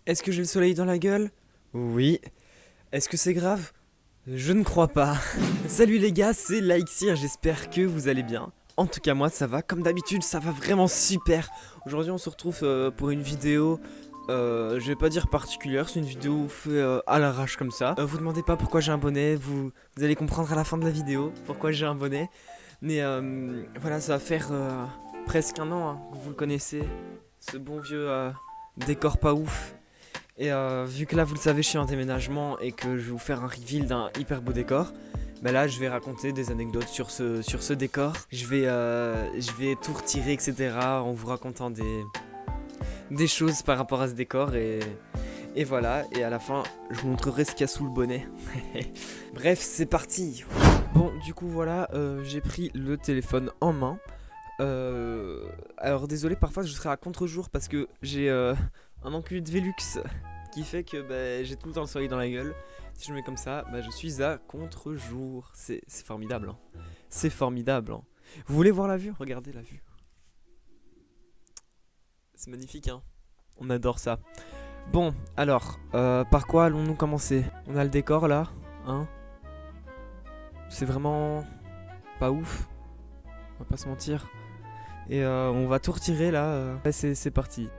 Est-ce que j'ai le soleil dans la gueule? Oui. Est-ce que c'est grave? Je ne crois pas. Salut les gars, c'est Likesir, j'espère que vous allez bien. En tout cas moi ça va, comme d'habitude ça va vraiment super. Aujourd'hui on se retrouve pour une vidéo, je vais pas dire particulière, c'est une vidéo faite à l'arrache comme ça. Vous demandez pas pourquoi j'ai un bonnet, vous allez comprendre à la fin de la vidéo pourquoi j'ai un bonnet. Mais voilà, ça va faire presque un an hein, que vous le connaissez, ce bon vieux décor pas ouf. Et vu que là vous le savez je suis en déménagement et que je vais vous faire un reveal d'un hyper beau décor, bah là je vais raconter des anecdotes sur ce décor. Je vais tout retirer etc en vous racontant des choses par rapport à ce décor et voilà. Et à la fin je vous montrerai ce qu'il y a sous le bonnet. Bref c'est parti. Bon du coup voilà, j'ai pris le téléphone en main. Alors désolé parfois je serai à contre-jour parce que j'ai un enculé de Velux qui fait que bah, j'ai tout le temps le soleil dans la gueule. Si je me mets comme ça, bah, je suis à contre-jour. C'est formidable. Hein. C'est formidable. Hein. Vous voulez voir la vue? Regardez la vue. C'est magnifique. Hein. On adore ça. Bon, alors, par quoi allons-nous commencer? On a le décor là. Hein. C'est vraiment pas ouf. On va pas se mentir. Et on va tout retirer là. C'est parti.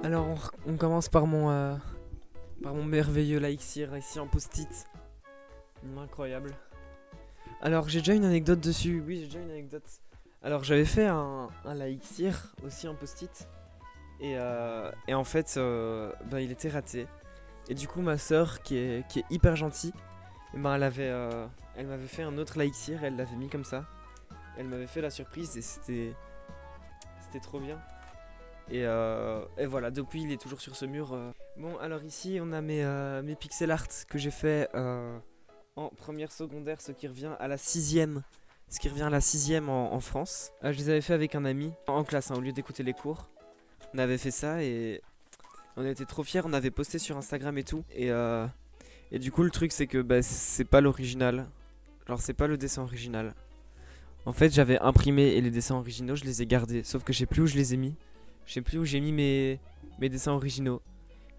Alors on commence par mon merveilleux Likesir ici en post-it. Incroyable. Alors j'ai déjà une anecdote dessus. Oui j'ai déjà une anecdote. Alors j'avais fait un Likesir aussi en post-it. Et en fait bah, il était raté. Et du coup ma soeur qui est hyper gentille, bah, elle m'avait fait un autre Likesir. Elle l'avait mis comme ça. Elle m'avait fait la surprise et c'était trop bien. Et voilà, depuis il est toujours sur ce mur. Bon, alors ici on a mes pixel art que j'ai fait en première secondaire, ce qui revient à la 6ème. Ce qui revient à la 6ème en France. Je les avais fait avec un ami en classe, hein, au lieu d'écouter les cours. On avait fait ça et on était trop fiers, on avait posté sur Instagram et tout. Et du coup, le truc c'est que bah, c'est pas l'original. Genre, c'est pas le dessin original. En fait, j'avais imprimé et les dessins originaux, je les ai gardés. Sauf que je sais plus où je les ai mis. Je sais plus où j'ai mis mes dessins originaux.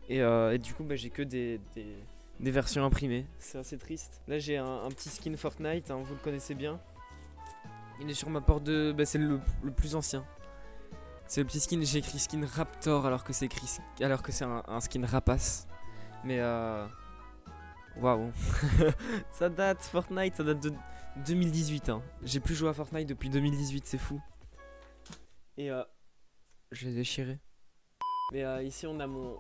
Et du coup, bah, j'ai que des versions imprimées. C'est assez triste. Là, j'ai un petit skin Fortnite, hein, vous le connaissez bien. Il est sur ma porte de... Bah, c'est le plus ancien. C'est le petit skin, j'ai écrit skin Raptor alors que c'est un skin Rapace. Mais waouh. Ça date, Fortnite, ça date de 2018. Hein. J'ai plus joué à Fortnite depuis 2018, c'est fou. Et je l'ai déchiré. Mais ici on a mon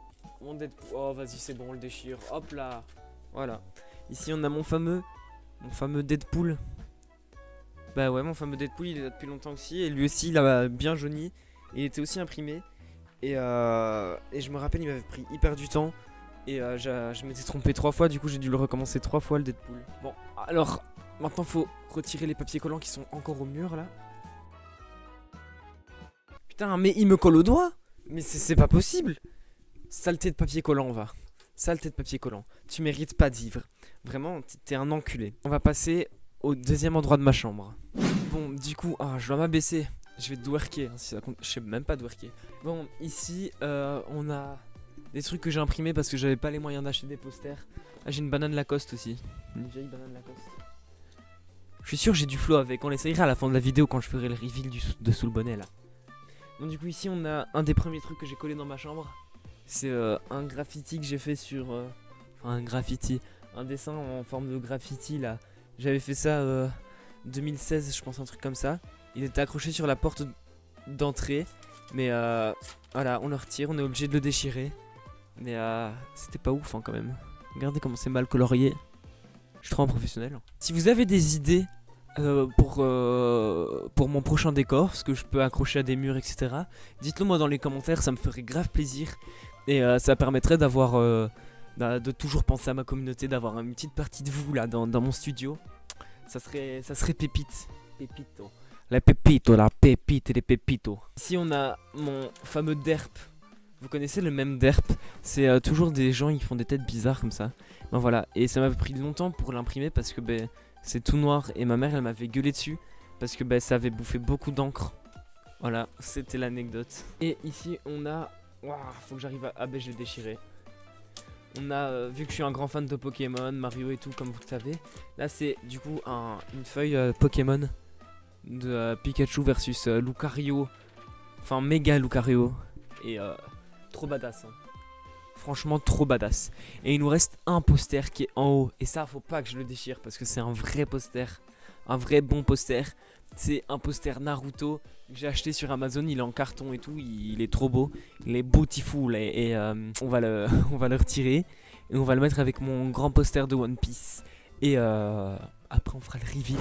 Deadpool. Oh vas-y c'est bon on le déchire. Hop là. Voilà. Ici on a mon fameux Deadpool. Bah ouais mon fameux Deadpool il est là depuis longtemps aussi. Et lui aussi il a bien jauni. Il était aussi imprimé. Et je me rappelle il m'avait pris hyper du temps. Et je m'étais trompé 3 fois. Du coup j'ai dû le recommencer 3 fois le Deadpool. Bon alors maintenant faut retirer les papiers collants qui sont encore au mur là. Putain mais il me colle au doigt. Mais c'est pas possible. Saleté de papier collant, va. Saleté de papier collant. Tu mérites pas de vivre. Vraiment, t'es un enculé. On va passer au deuxième endroit de ma chambre. Bon, du coup, je dois m'abaisser. Je vais twerker, hein, si ça compte. Je sais même pas twerker. Bon, ici, on a des trucs que j'ai imprimés parce que j'avais pas les moyens d'acheter des posters. Ah, j'ai une banane Lacoste aussi. Une vieille banane Lacoste. Je suis sûr j'ai du flow avec. On l'essayera à la fin de la vidéo quand je ferai le reveal de sous le bonnet là. Donc du coup ici on a un des premiers trucs que j'ai collé dans ma chambre. C'est un graffiti que j'ai fait sur... Enfin un graffiti, un dessin en forme de graffiti là. J'avais fait ça 2016 je pense, un truc comme ça. Il était accroché sur la porte d'entrée. Mais voilà, on le retire, on est obligé de le déchirer. Mais c'était pas ouf hein, quand même. Regardez comment c'est mal colorié. Je suis trop un professionnel. Si vous avez des idées pour mon prochain décor, ce que je peux accrocher à des murs, etc. Dites-le moi dans les commentaires, ça me ferait grave plaisir. Et ça permettrait d'avoir de toujours penser à ma communauté, d'avoir une petite partie de vous là dans mon studio. Ça serait pépite. Pépito. La pépito, la pépite et les pépitos. Ici on a mon fameux derp. Vous connaissez le même derp? C'est toujours des gens qui font des têtes bizarres comme ça. Ben voilà, et ça m'a pris longtemps pour l'imprimer parce que C'est tout noir et ma mère elle m'avait gueulé dessus parce que bah, ça avait bouffé beaucoup d'encre. Voilà, c'était l'anecdote. Et ici on a... Waouh, faut que j'arrive à... Ah ben je l'ai déchiré. On a, vu que je suis un grand fan de Pokémon, Mario et tout comme vous le savez. Là c'est du coup une feuille Pokémon de Pikachu versus Lucario. Enfin méga Lucario. Et trop badass hein. Franchement trop badass. Et il nous reste un poster qui est en haut. Et ça faut pas que je le déchire parce que c'est un vrai poster. Un vrai bon poster. C'est un poster Naruto que j'ai acheté sur Amazon. Il est en carton et tout. Il est trop beau. Il est beautiful. Et on va le retirer. Et on va le mettre avec mon grand poster de One Piece. Et après on fera le reveal.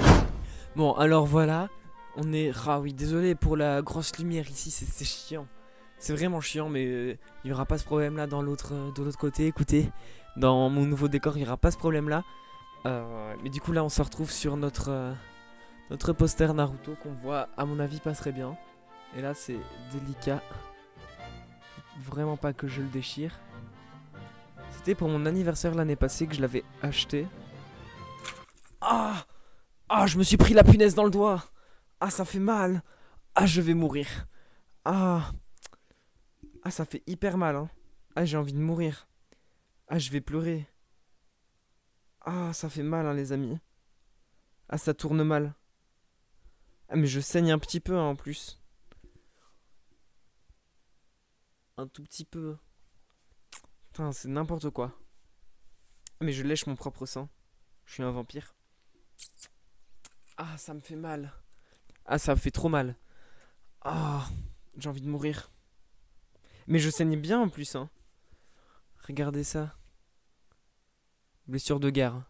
Bon alors voilà. On est... Ah oui désolé pour la grosse lumière ici. C'est chiant. C'est vraiment chiant, mais il n'y aura pas ce problème là de l'autre côté. Écoutez, dans mon nouveau décor, il n'y aura pas ce problème là. Mais du coup, là, on se retrouve sur notre poster Naruto qu'on voit, à mon avis, pas très bien. Et là, c'est délicat. Vraiment pas que je le déchire. C'était pour mon anniversaire l'année passée que je l'avais acheté. Ah! Ah, je me suis pris la punaise dans le doigt! Ah, ça fait mal! Ah, je vais mourir! Ah! Ah, ça fait hyper mal, hein. Ah, j'ai envie de mourir. Ah, je vais pleurer. Ah, ça fait mal, hein, les amis. Ah, ça tourne mal. Ah, mais je saigne un petit peu, hein, en plus. Un tout petit peu. Putain, c'est n'importe quoi. Mais je lèche mon propre sang. Je suis un vampire. Ah, ça me fait mal. Ah, ça me fait trop mal. Ah, j'ai envie de mourir. Mais je saigne bien en plus, hein. Regardez ça. Blessure de guerre.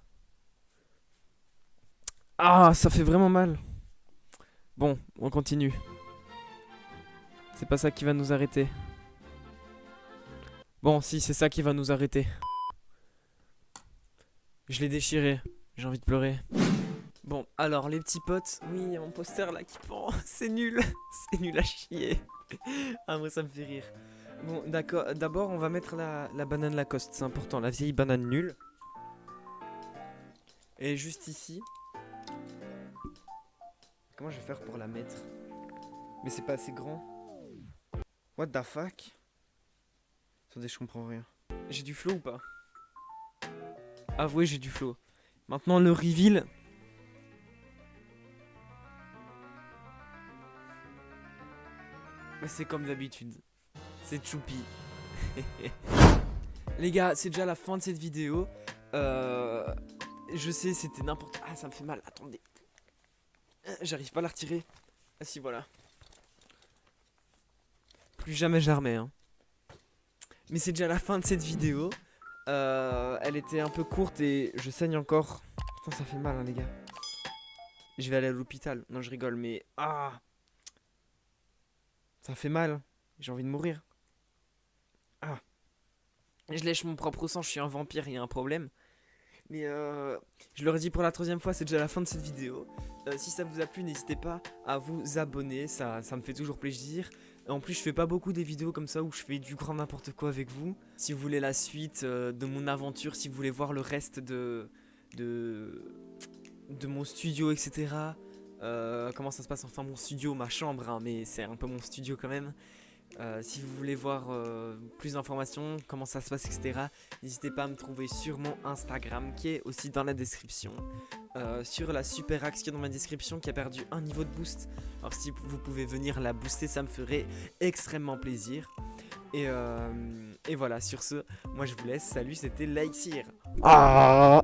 Ah, ça fait vraiment mal. Bon, on continue. C'est pas ça qui va nous arrêter. Bon, si, c'est ça qui va nous arrêter. Je l'ai déchiré. J'ai envie de pleurer. Bon, alors, les petits potes. Oui, il y a mon poster là qui pend. C'est nul. C'est nul à chier. Ah, moi, ça me fait rire. Bon, d'accord. D'abord, on va mettre la banane Lacoste. C'est important. La vieille banane nulle. Et juste ici. Comment je vais faire pour la mettre? Mais c'est pas assez grand. What the fuck? Attendez, je comprends rien. J'ai du flow ou pas? Avouez, j'ai du flow. Maintenant, le reveal. Mais c'est comme d'habitude. C'est choupi. Les gars, c'est déjà la fin de cette vidéo. Je sais, c'était n'importe... Ah, ça me fait mal. Attendez. J'arrive pas à la retirer. Ah si, voilà. Plus jamais je la remets, hein. Mais c'est déjà la fin de cette vidéo. Elle était un peu courte et je saigne encore. Putain, ça fait mal, hein, les gars. Je vais aller à l'hôpital. Non, je rigole, mais... Ah! Ça fait mal. J'ai envie de mourir. Ah. Je lèche mon propre sang, je suis un vampire, il y a un problème. Mais je le redis pour la troisième fois, c'est déjà la fin de cette vidéo. Si ça vous a plu, n'hésitez pas à vous abonner, ça me fait toujours plaisir. En plus, je fais pas beaucoup des vidéos comme ça où je fais du grand n'importe quoi avec vous. Si vous voulez la suite de mon aventure, si vous voulez voir le reste de mon studio, etc. Comment ça se passe, enfin mon studio, ma chambre, hein, mais c'est un peu mon studio quand même. Si vous voulez voir plus d'informations, comment ça se passe, etc. N'hésitez pas à me trouver sur mon Instagram qui est aussi dans la description. Sur la Super Axe qui est dans ma description qui a perdu un niveau de boost. Alors si vous pouvez venir la booster, ça me ferait extrêmement plaisir. Et voilà, sur ce, moi je vous laisse. Salut, c'était Laixir. Ah